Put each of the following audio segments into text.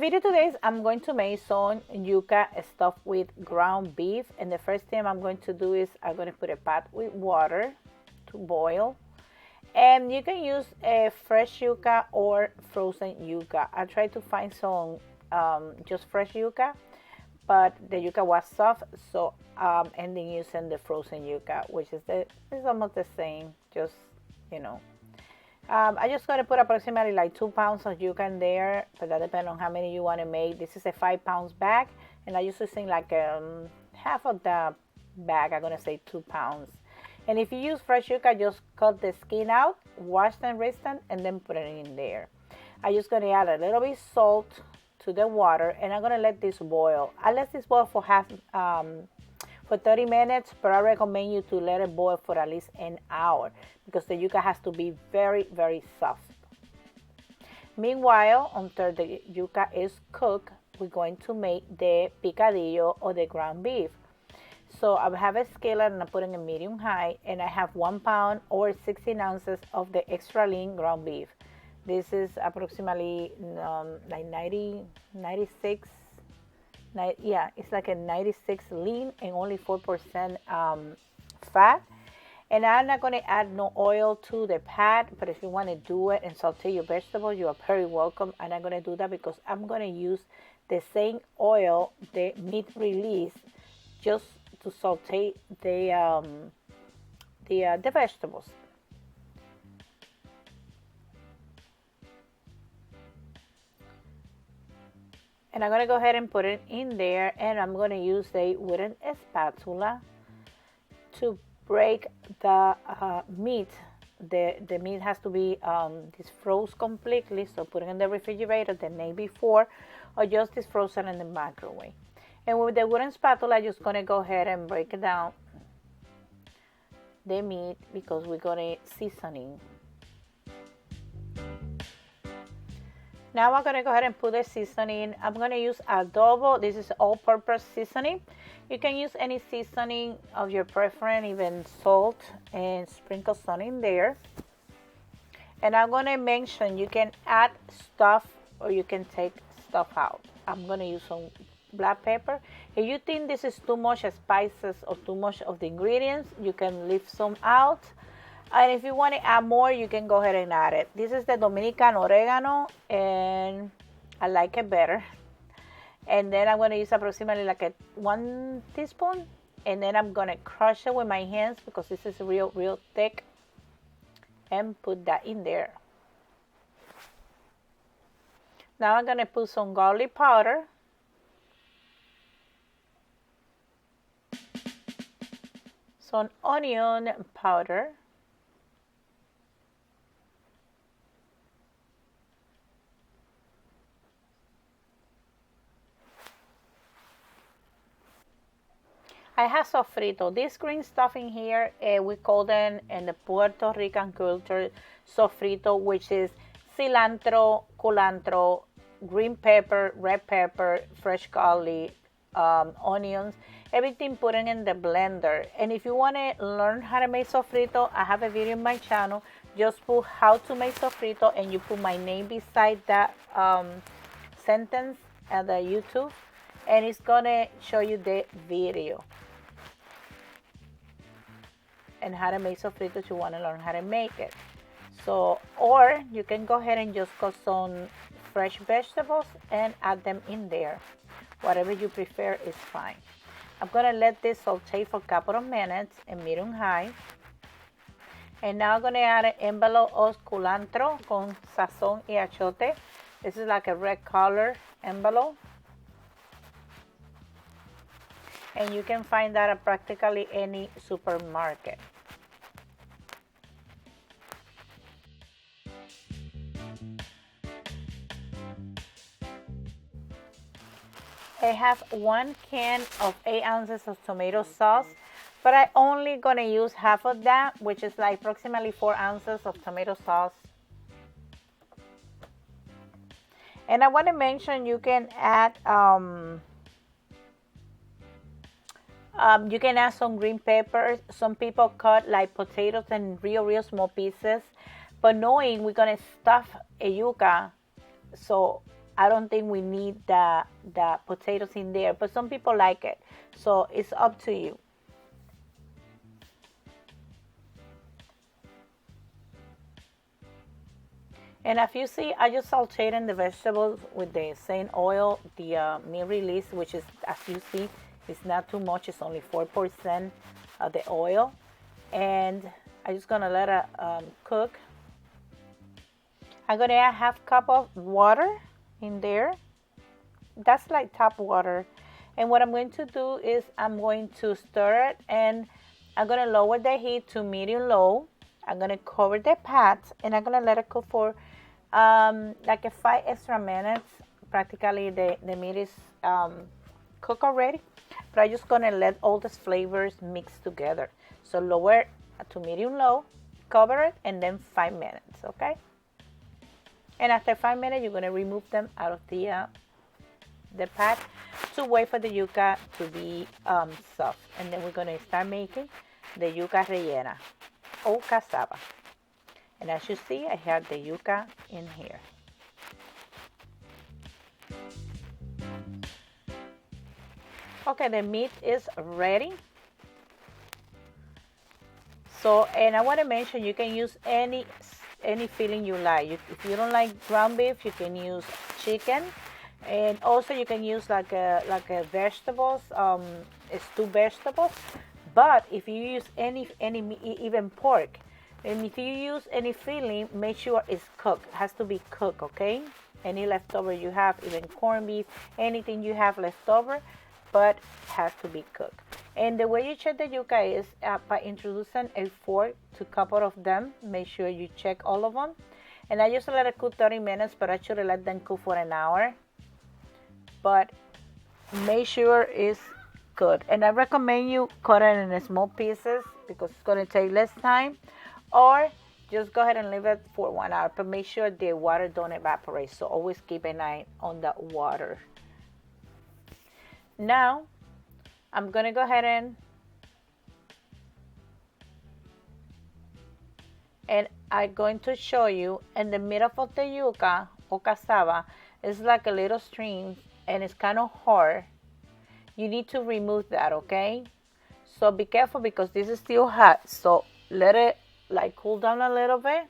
video today is I'm going to make some yuca stuffed with ground beef. And the first thing I'm going to do is I'm going to put a pot with water to boil. And you can use a fresh yuca or frozen yuca. I tried to find some just fresh yuca, but the yuca was soft, so ending using the frozen yuca, which is almost the same, just, you know. I just got to put approximately like 2 pounds of yuca in there, but that depends on how many you want to make. This is a 5 pounds bag, and I usually think like half of the bag, I'm going to say 2 pounds. And if you use fresh yuca, just cut the skin out, wash them, rinse them, and then put it in there. I'm just going to add a little bit of salt to the water, and I'm going to let this boil. I let this boil for 30 minutes, but I recommend you to let it boil for at least an hour because the yuca has to be very, very soft. Meanwhile, until the yuca is cooked, we're going to make the picadillo or the ground beef. So I have a skillet and I'm putting it medium high, and I have 1 pound or 16 ounces of the extra lean ground beef. This is approximately like 96. Yeah, it's like a 96 lean and only 4% fat. And I'm not going to add no oil to the pot, but if you want to do it and saute your vegetables, you are very welcome. I'm not going to do that because I'm going to use the same oil, the meat release, just to saute the vegetables. And I'm going to go ahead and put it in there, and I'm going to use a wooden spatula to break the meat. The meat has to be frozen completely, so put it in the refrigerator the night before, or just frozen in the microwave. And with the wooden spatula, I'm just going to go ahead and break down the meat because we're going to seasoning. Now I'm going to go ahead and put the seasoning. I'm going to use Adobo. This is all-purpose seasoning. You can use any seasoning of your preference, even salt, and sprinkle some in there. And I'm going to mention you can add stuff or you can take stuff out. I'm going to use some black pepper. If you think this is too much spices or too much of the ingredients, you can leave some out. And if you want to add more, you can go ahead and add it. This is the Dominican oregano, and I like it better. And then I'm going to use approximately like 1 teaspoon. And then I'm going to crush it with my hands because this is real thick. And put that in there. Now I'm going to put some garlic powder. Some onion powder. I have sofrito. This green stuff in here, we call them in the Puerto Rican culture sofrito, which is cilantro, culantro, green pepper, red pepper, fresh garlic, onions, everything put in the blender. And if you want to learn how to make sofrito, I have a video on my channel. Just put how to make sofrito and you put my name beside that sentence at the YouTube, and it's gonna show you the video and how to make sofrito if you want to learn how to make it. So, or you can go ahead and just cut some fresh vegetables and add them in there. Whatever you prefer is fine. I'm going to let this saute for a couple of minutes in medium high. And now I'm going to add an envelope of culantro con sazón y achiote. This is like a red color envelope. And you can find that at practically any supermarket. I have 1 can of 8 ounces of tomato sauce, but I only gonna use half of that, which is like approximately 4 ounces of tomato sauce. And I want to mention you can add some green peppers. Some people cut like potatoes in real small pieces, but knowing we're gonna stuff a yuca, so I don't think we need the potatoes in there, but some people like it, so it's up to you. And as you see, I just sauteed the vegetables with the same oil, the meat release, which is, as you see, it's not too much. It's only 4% of the oil. And I'm just going to let it cook. I'm going to add half cup of water in there. That's like tap water. And what I'm going to do is I'm going to stir it, and I'm going to lower the heat to medium low. I'm going to cover the pot, and I'm going to let it cook for like 5 extra minutes. Practically the meat is cooked already, but I'm just going to let all these flavors mix together. So lower to medium low, cover it, and then 5 minutes, okay? And after 5 minutes, you're going to remove them out of the pot to wait for the yuca to be soft. And then we're going to start making the yuca rellena or cassava. And as you see, I have the yuca in here. Okay, the meat is ready. So, and I want to mention you can use any filling you like. If you don't like ground beef, you can use chicken, and also you can use like a vegetables, stewed vegetables. But if you use any even pork, and if you use any filling, make sure it's cooked. It has to be cooked, okay? Any leftover you have, even corned beef, anything you have left over, but has to be cooked. And the way you check the yuca is by introducing a fork to a couple of them. Make sure you check all of them. And I just let it cook 30 minutes, but I should let them cook for an hour. But make sure it's good. And I recommend you cut it in small pieces because it's going to take less time. Or just go ahead and leave it for 1 hour, but make sure the water don't evaporate. So always keep an eye on the water. Now, I'm going to go ahead and I'm going to show you in the middle of the yuca or cassava, it's like a little stream and it's kind of hard. You need to remove that, okay? So be careful because this is still hot. So let it like cool down a little bit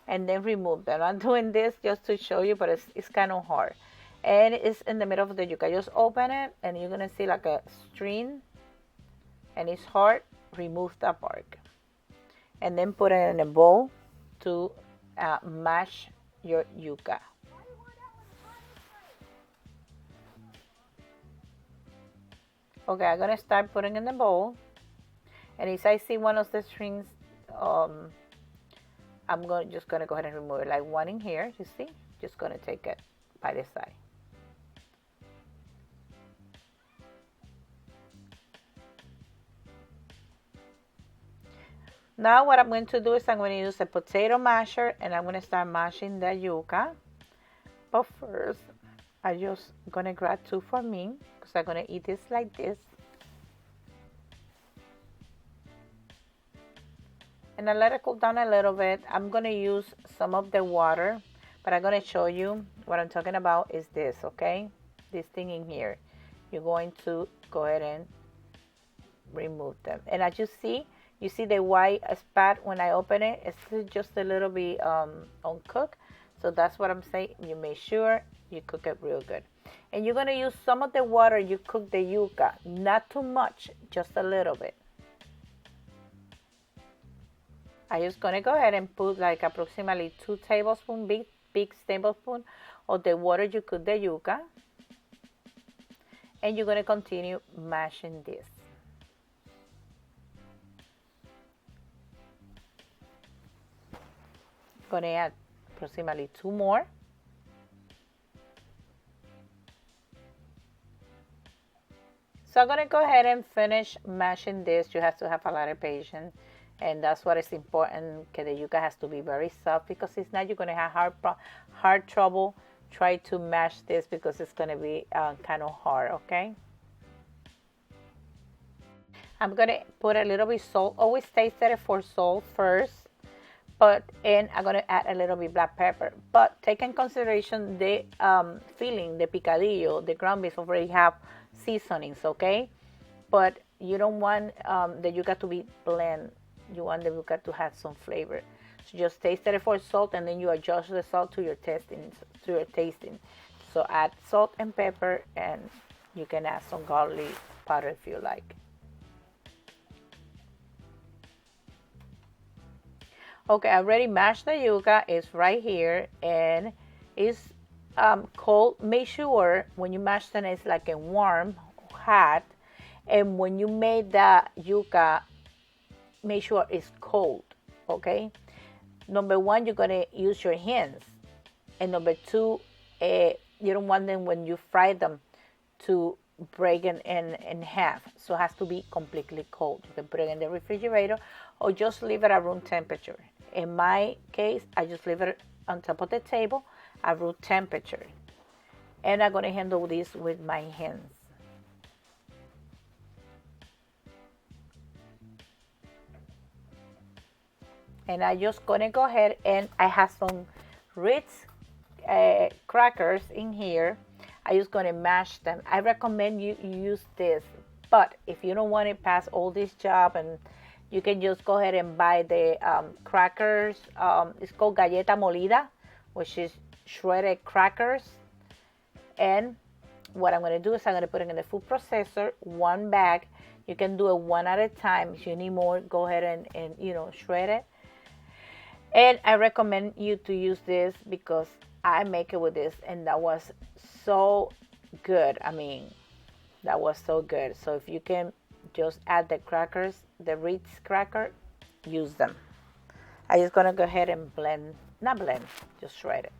and then remove them. I'm doing this just to show you, but it's kind of hard. And it's in the middle of the yuca. Just open it and you're gonna see like a string and it's hard. Remove the bark and then put it in a bowl to mash your yuca. Okay, I'm gonna start putting in the bowl, and if I see one of the strings, I'm just gonna go ahead and remove it. Like one in here, you see? Just gonna take it by the side. Now what I'm going to do is I'm going to use a potato masher and I'm going to start mashing the yuca. But first, I'm just going to grab 2 for me because I'm going to eat this like this. And I let it cool down a little bit. I'm going to use some of the water, but I'm going to show you what I'm talking about is this, okay? This thing in here. You're going to go ahead and remove them. And as you see the white spot when I open it, it's still just a little bit uncooked. So that's what I'm saying. You make sure you cook it real good. And you're going to use some of the water you cook the yuca. Not too much, just a little bit. I'm just going to go ahead and put like approximately 2 tablespoons, big tablespoon of the water you cook the yuca. And you're going to continue mashing this. Going to add approximately 2 more. So I'm going to go ahead and finish mashing this. You have to have a lot of patience, and that's what is important, because the yuca has to be very soft, because if not, you're going to have hard trouble try to mash this because it's going to be kind of hard, okay? I'm going to put a little bit salt. Always taste it for salt first. And I'm gonna add a little bit black pepper. But take in consideration the filling, the picadillo, the ground beef already have seasonings, okay? But you don't want the yuca to be bland. You want the yuca to have some flavor. So just taste it for salt, and then you adjust the salt to your tasting. So add salt and pepper, and you can add some garlic powder if you like. Okay, I already mashed the yuca. It's right here, and it's cold. Make sure when you mash it, it's like a warm, hot. And when you make the yuca, make sure it's cold. Okay. Number one, you're gonna use your hands, and number two, you don't want them when you fry them to break in half. So it has to be completely cold. You can put it in the refrigerator or just leave it at room temperature. In my case, I just leave it on top of the table at room temperature. And I'm going to handle this with my hands. And I just going to go ahead, and I have some Ritz crackers in here. I just going to mash them. I recommend you use this, but if you don't want to pass all this job, and you can just go ahead and buy the crackers. It's called galleta molida, which is shredded crackers. And what I'm going to do is I'm going to put it in the food processor, one bag. You can do it one at a time. If you need more, go ahead and shred it. And I recommend you to use this because I make it with this, and that was so good. I mean, that was so good. So if you can just add the crackers, the Ritz cracker, use them. I'm just gonna go ahead and not blend, just shred it.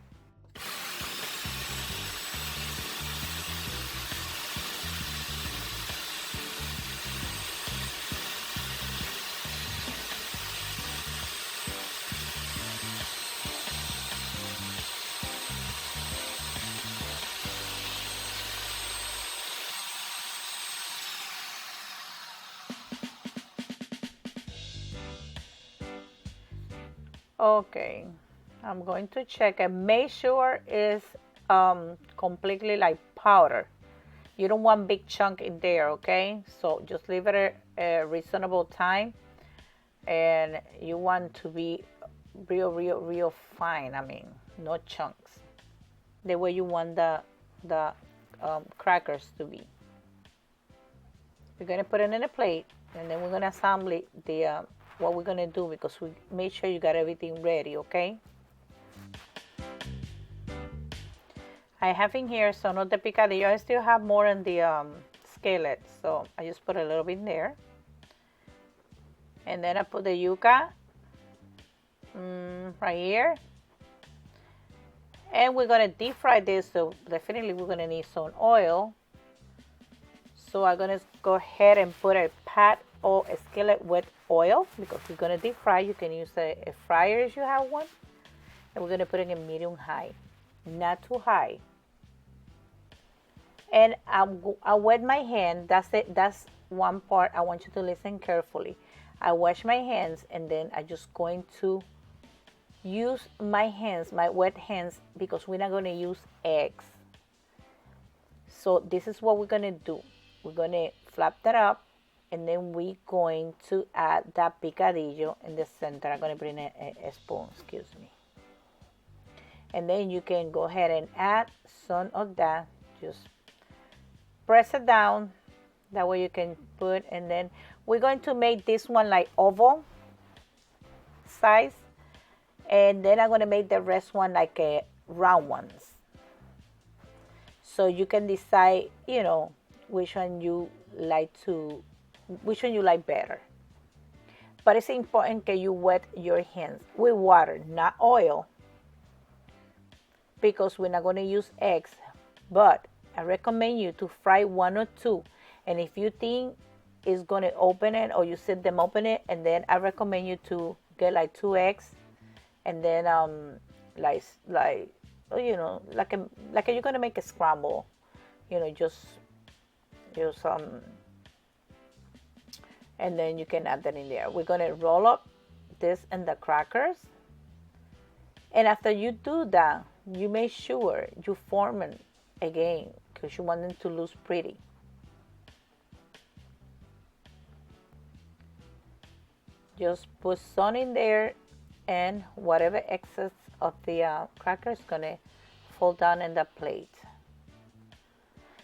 Okay, I'm going to check and make sure it's completely like powder. You don't want big chunk in there, okay? So just leave it a reasonable time, and you want to be real fine. I mean, no chunks. The way you want the crackers to be. We're gonna put it in a plate, and then we're gonna assemble the what we're gonna do, because we make sure you got everything ready, okay? I have in here some of the picadillo. I still have more in the skillet, so I just put a little bit in there. And then I put the yuca right here. And we're gonna deep fry this, so definitely we're gonna need some oil. So I'm gonna go ahead and put a pot or a skillet with oil, because we're gonna deep fry. You can use a fryer if you have one. And we're gonna put it in medium high, not too high. And I wet my hand. That's it. That's one part I want you to listen carefully. I wash my hands, and then I just going to use my hands, my wet hands, because we're not going to use eggs. So this is what we're going to do. We're going to flap that up, and then we're going to add that picadillo in the center. I'm going to bring a spoon, excuse me. And then you can go ahead and add some of that. Just press it down. That way you can put, and then we're going to make this one like oval size. And then I'm going to make the rest one like a round ones. So you can decide, which one you like better. But it's important that you wet your hands with water, not oil, because we're not going to use eggs. But I recommend you to fry one or two. And if you think it's going to open it, or you see them open it, and then I recommend you to get like 2 eggs, and then like you're going to make a scramble, just and then you can add that in there. We're going to roll up this in the crackers, And after you do that, you make sure you form it again because you want them to look pretty. Just put some in there, and whatever excess of the cracker is gonna fall down in the plate.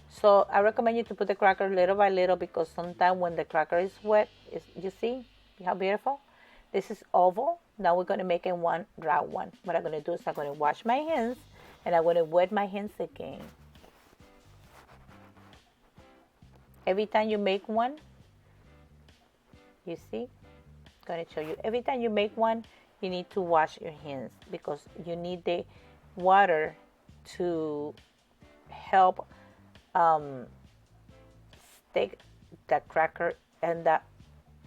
So I recommend you to put the cracker little by little because sometimes when the cracker is wet, you see how beautiful? This is oval. Now we're gonna make it one round one. What I'm gonna do is I'm gonna wash my hands and I'm gonna wet my hands again. Every time you make one, you see? I'm gonna show you. Every time you make one, you need to wash your hands because you need the water to help stick the cracker and the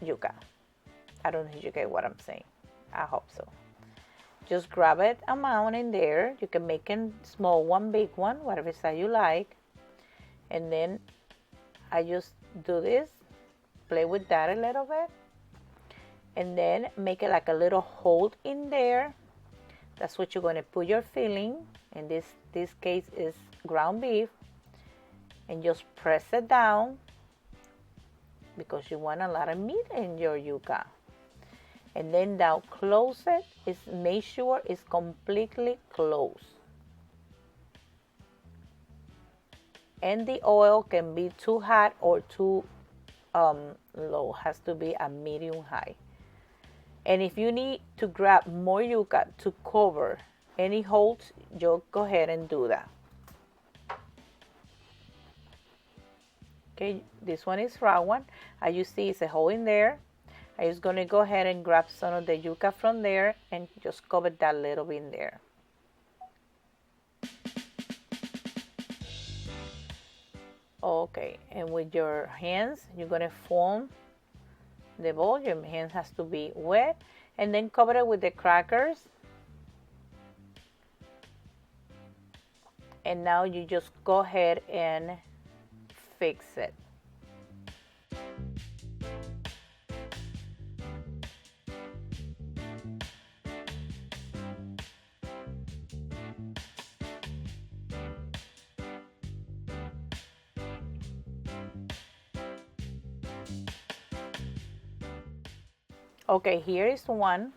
yuca. I don't know if you get what I'm saying. I hope so. Just grab it amount in there. You can make a small one, big one, whatever size you like. And then I just do this, play with that a little bit. And then make it like a little hole in there. That's what you're going to put your filling. In this case is ground beef. And just press it down because you want a lot of meat in your yuca. And then now close it. Make sure it's completely closed. And the oil can be too hot or too low. Has to be a medium high. And if you need to grab more yuca to cover any holes, you go ahead and do that. Okay, this one is round one. As you see, it's a hole in there. I'm just going to go ahead and grab some of the yuca from there and just cover that little bit in there. Okay, and with your hands, you're going to form the bowl. Your hands has to be wet. And then cover it with the crackers. And now you just go ahead and fix it. Okay, here is one.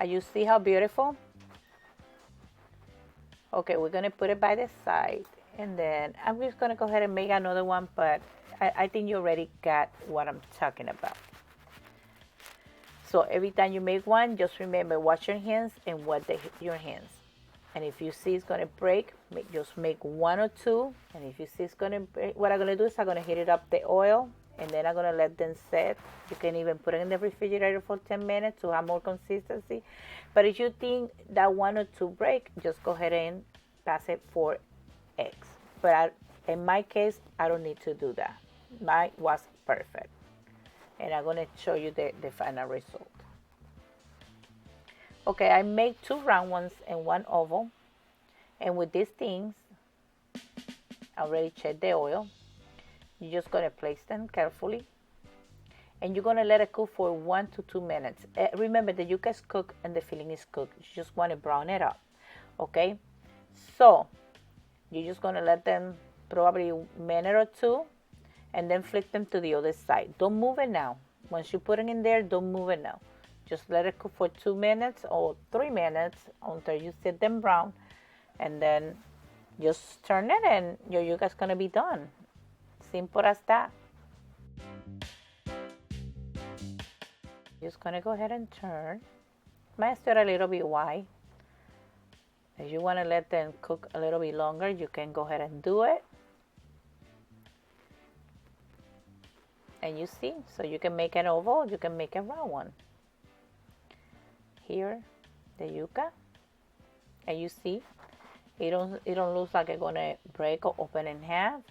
You see how beautiful? Okay, we're gonna put it by the side. And then I'm just going to go ahead and make another one, but I think you already got what I'm talking about. So every time you make one, just remember, wash your hands and wet your hands. And if you see it's going to break, just make one or two. And if you see it's going to break, what I'm going to do is I'm going to heat it up the oil, and then I'm going to let them set. You can even put it in the refrigerator for 10 minutes to have more consistency. But if you think that one or two break, just go ahead and pass it for eggs. But in my case, I don't need to do that. Mine was perfect. And I'm going to show you the final result. Okay, I made two round ones and one oval. And with these things, I already checked the oil. You're just going to place them carefully. And you're going to let it cook for 1 to 2 minutes. Remember, the yuca is cooked and the filling is cooked. You just want to brown it up. Okay? So, you're just going to let them probably a minute or two. And then flip them to the other side. Don't move it now. Once you put it in there, don't move it now. Just let it cook for 2 minutes or 3 minutes until you see them brown. And then just turn it and your yuca is going to be done. Simple as that. Just going to go ahead and turn. Might stir a little bit wide. If you want to let them cook a little bit longer, you can go ahead and do it. And you see, so you can make an oval, you can make a round one. Here, the yuca, and you see, it don't look like it's gonna break or open in half.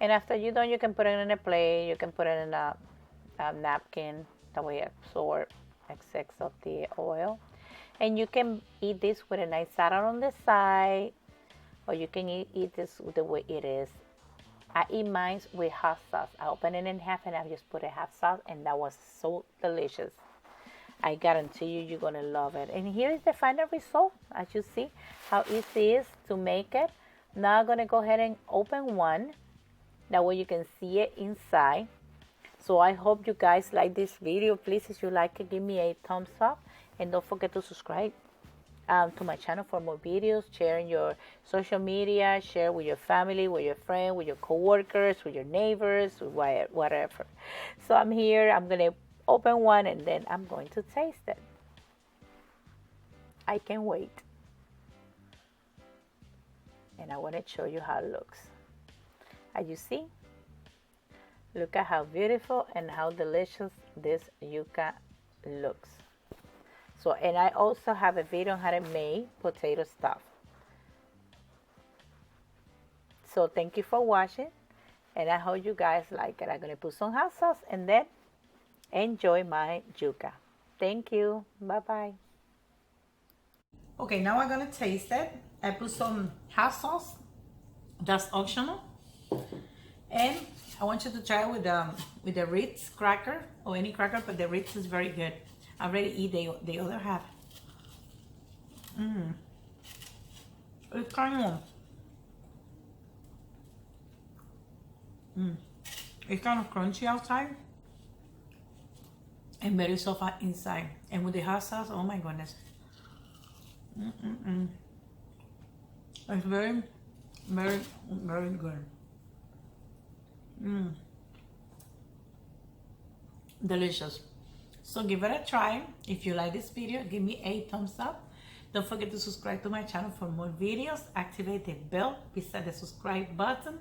And after you're done, you can put it in a plate, you can put it in a napkin, that way it absorb excess of the oil. And you can eat this with a nice salad on the side, or you can eat this the way it is. I eat mine with hot sauce. I open it in half and I just put a hot sauce, and that was so delicious. I guarantee you, you're gonna love it. And here is the final result. As you see how easy it is to make it. Now I'm gonna go ahead and open one. That way you can see it inside. So I hope you guys like this video. Please, if you like it, give me a thumbs up. And don't forget to subscribe to my channel for more videos. Share in your social media. Share with your family, with your friends, with your coworkers, with your neighbors, whatever. So I'm here. I'm going to open one and then I'm going to taste it. I can't wait. And I want to show you how it looks. As you see, look at how beautiful and how delicious this yuca looks. So, and I also have a video on how to make potato stuff. So thank you for watching, and I hope you guys like it. I'm going to put some hot sauce and then enjoy my yuca. Thank you. Bye-bye. Okay, now I'm going to taste it. I put some hot sauce. That's optional. And I want you to try it with the Ritz cracker or any cracker, but the Ritz is very good. I already eat the other half. It's kind of it's kind of crunchy outside and very soft inside. And with the hot sauce, oh my goodness. It's very, very, very good. Delicious. So give it a try. If you like this video, give me a thumbs up. Don't forget to subscribe to my channel for more videos. Activate the bell beside the subscribe button.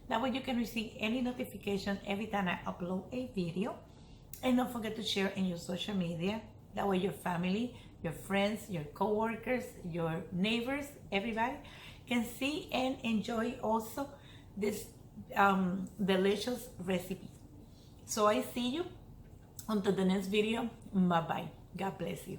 That way you can receive any notification every time I upload a video. And don't forget to share in your social media. That way your family, your friends, your co-workers, your neighbors, everybody can see and enjoy also this delicious recipe. So I see you until the next video. Bye bye. God bless you.